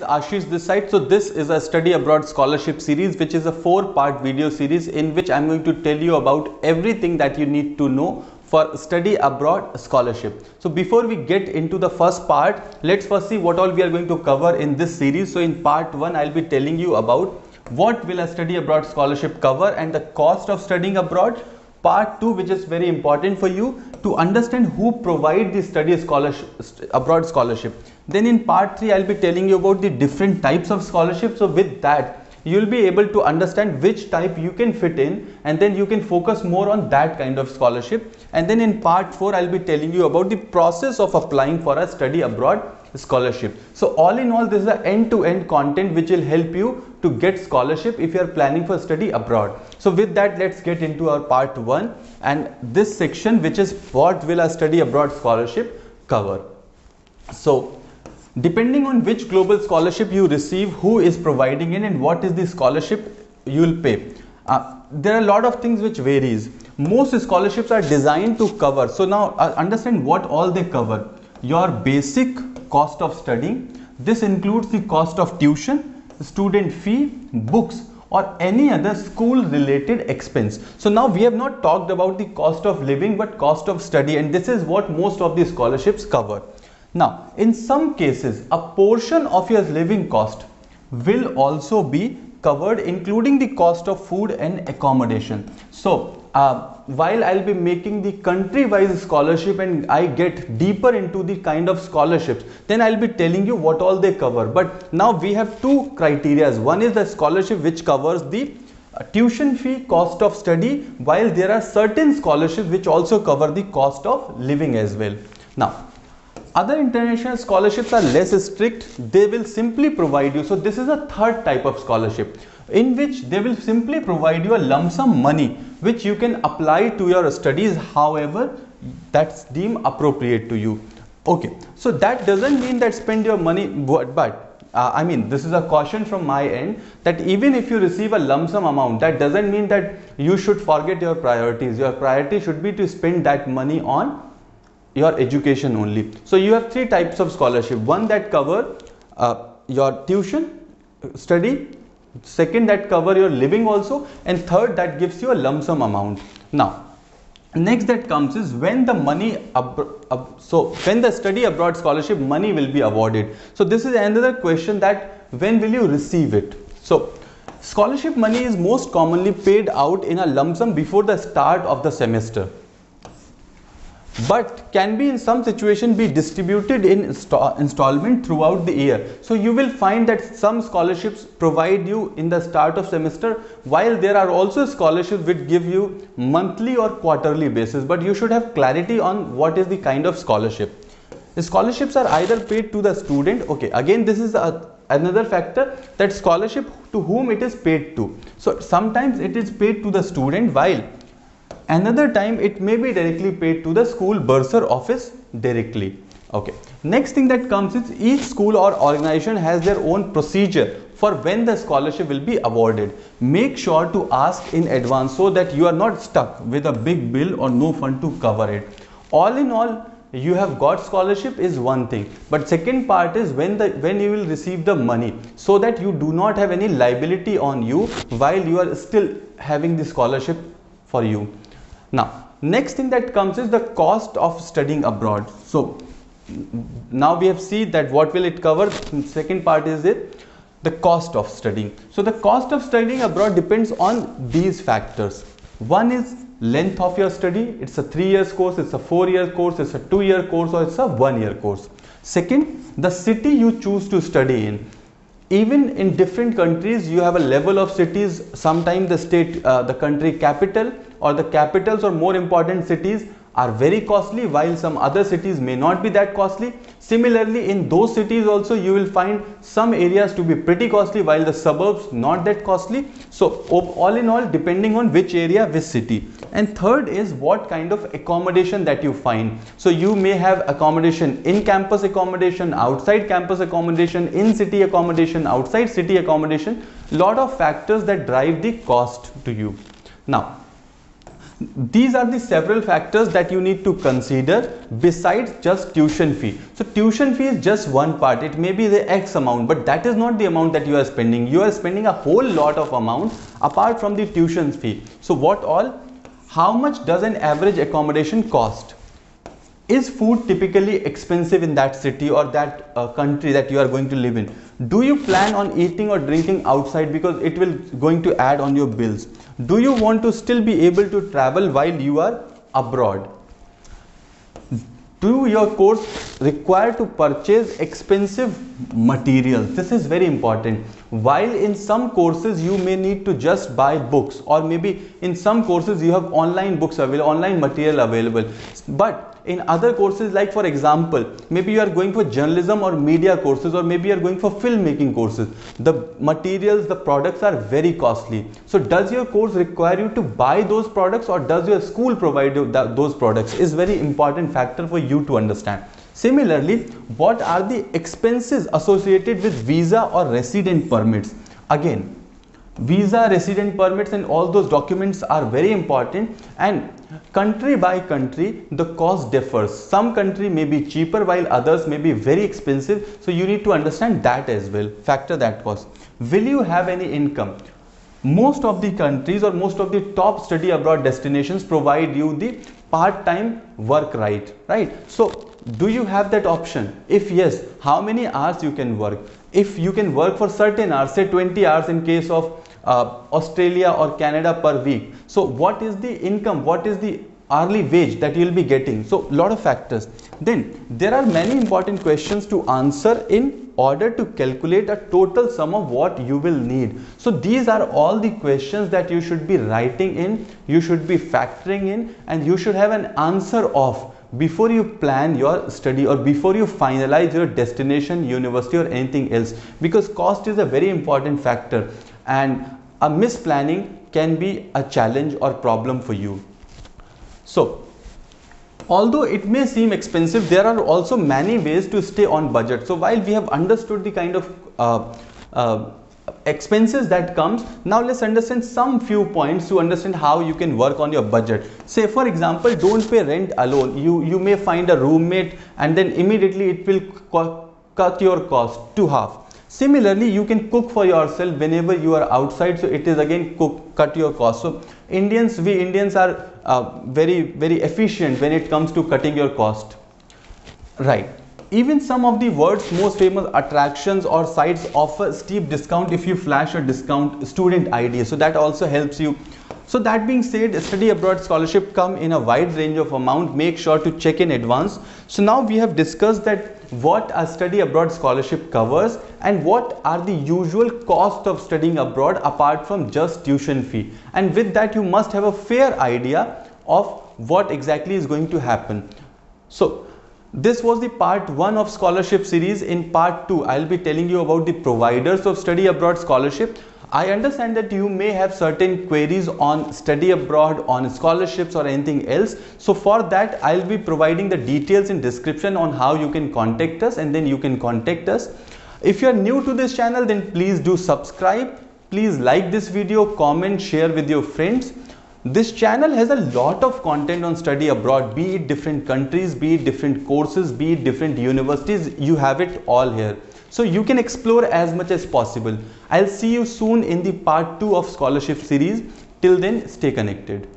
Ashish this side. So this is a study abroad scholarship series, which is a 4-part video series in which I'm going to tell you about everything that you need to know for study abroad scholarship. So before we get into the first part, let's first see what all we are going to cover in this series. So in part 1, I'll be telling you about what will a study abroad scholarship cover and the cost of studying abroad. Part 2, which is very important for you to understand who provide the study scholarship, abroad scholarship. Then in part 3, I'll be telling you about the different types of scholarship. So with that, you'll be able to understand which type you can fit in, and then you can focus more on that kind of scholarship. And then in part 4, I'll be telling you about the process of applying for a study abroad scholarship. So all in all, this is an end-to-end content which will help you to get scholarship if you are planning for study abroad. So with that, let's get into our part 1 and this section, which is what will a study abroad scholarship cover. So depending on which global scholarship you receive, who is providing it, and what is the scholarship you will pay. There are a lot of things which varies. Most scholarships are designed to cover. So now understand what all they cover. Your basic cost of studying. This includes the cost of tuition, student fee, books, or any other school related expense. So now we have not talked about the cost of living, but cost of study, and this is what most of the scholarships cover. Now, in some cases, a portion of your living cost will also be covered, including the cost of food and accommodation. So, while I'll be making the country-wise scholarship and I get deeper into the kind of scholarships, then I'll be telling you what all they cover. But now we have two criteria. One is the scholarship which covers the tuition fee, cost of study, while there are certain scholarships which also cover the cost of living as well. Now, other international scholarships are less strict. They will simply provide you. So this is a third type of scholarship in which they will simply provide you a lump sum money which you can apply to your studies however that's deemed appropriate to you. Okay, so that doesn't mean that spend your money, but I mean, this is a caution from my end that even if you receive a lump sum amount, that doesn't mean that you should forget your priorities. Your priority should be to spend that money on your education only. So you have three types of scholarship. One that cover your tuition, study, second that cover your living also, and third that gives you a lump sum amount. Now, next that comes is when the money, when the study abroad scholarship money will be awarded. So this is another question, that when will you receive it? So scholarship money is most commonly paid out in a lump sum before the start of the semester, but can be in some situation be distributed in installment throughout the year. So you will find that some scholarships provide you in the start of semester, while there are also scholarships which give you monthly or quarterly basis, but you should have clarity on what is the kind of scholarship. The scholarships are either paid to the student. Okay, again this is another factor, that scholarship to whom it is paid to. So sometimes it is paid to the student, while another time it may be directly paid to the school bursar office directly. Okay. Next thing that comes is each school or organization has their own procedure for when the scholarship will be awarded. Make sure to ask in advance so that you are not stuck with a big bill or no fund to cover it. All in all, you have got scholarship is one thing, but second part is when you will receive the money, so that you do not have any liability on you while you are still having the scholarship for you. Now, next thing that comes is the cost of studying abroad. So now we have seen that what will it cover. Second part is the cost of studying. So the cost of studying abroad depends on these factors. One is length of your study. It's a 3-year course, it's a 4-year course, it's a 2-year course, or it's a 1-year course. Second, the city you choose to study in. Even in different countries, you have a level of cities. Sometimes the state, the country capital or the capitals or more important cities are very costly, while some other cities may not be that costly. Similarly, in those cities also you will find some areas to be pretty costly, while the suburbs not that costly. So all in all, depending on which area, which city. And third is what kind of accommodation that you find. So you may have accommodation, in campus accommodation, outside campus accommodation, in city accommodation, outside city accommodation. Lot of factors that drive the cost to you. Now These are the several factors that you need to consider besides just tuition fee. So tuition fee is just one part. It may be the X amount, but that is not the amount that you are spending. You are spending a whole lot of amount apart from the tuition fee. So what all? How much does an average accommodation cost? Is food typically expensive in that city or that country that you are going to live in? Do you plan on eating or drinking outside because it will going to add on your bills? Do you want to still be able to travel while you are abroad? Do your course require to purchase expensive materials? This is very important. While in some courses you may need to just buy books, or maybe in some courses you have online books available, online material available, but in other courses, like for example, maybe you are going for journalism or media courses, or maybe you are going for filmmaking courses, the materials, the products are very costly. So does your course require you to buy those products, or does your school provide you those products? Is very important factor for you to understand. Similarly, what are the expenses associated with visa or resident permits? Again, visa, resident permits and all those documents are very important, and country by country the cost differs. Some country may be cheaper while others may be very expensive, so you need to understand that as well, factor that cost. Will you have any income? Most of the countries or most of the top study abroad destinations provide you the part-time work right? So do you have that option? If yes, how many hours you can work? If you can work for certain hours, say 20 hours in case of Australia or Canada per week, so what is the income, what is the hourly wage that you will be getting? So lot of factors. Then there are many important questions to answer in order to calculate a total sum of what you will need. So these are all the questions that you should be writing in, you should be factoring in, and you should have an answer of before you plan your study or before you finalize your destination, university or anything else, because cost is a very important factor and a misplanning can be a challenge or problem for you. So although it may seem expensive, there are also many ways to stay on budget. So while we have understood the kind of expenses that comes, now let's understand some few points to understand how you can work on your budget. Say for example, don't pay rent alone. You may find a roommate and then immediately it will cut your cost to half. Similarly, you can cook for yourself whenever you are outside, so it is again cut your cost. So we Indians are very efficient when it comes to cutting your cost, right? Even some of the world's most famous attractions or sites offer steep discount if you flash a discount student ID, so that also helps you. So that being said, study abroad scholarship come in a wide range of amount. Make sure to check in advance. So now we have discussed that what a study abroad scholarship covers and what are the usual cost of studying abroad apart from just tuition fee, and with that you must have a fair idea of what exactly is going to happen. So this was the part 1 of scholarship series. In part 2 I'll be telling you about the providers of study abroad scholarship. I understand that you may have certain queries on study abroad, on scholarships or anything else. So for that I'll be providing the details in description on how you can contact us, and then you can contact us. If you are new to this channel, then please do subscribe. Please like this video, comment, share with your friends. This channel has a lot of content on study abroad, be it different countries, be it different courses, be it different universities. You have it all here. So you can explore as much as possible. I'll see you soon in the part 2 of scholarship series. Till then, stay connected.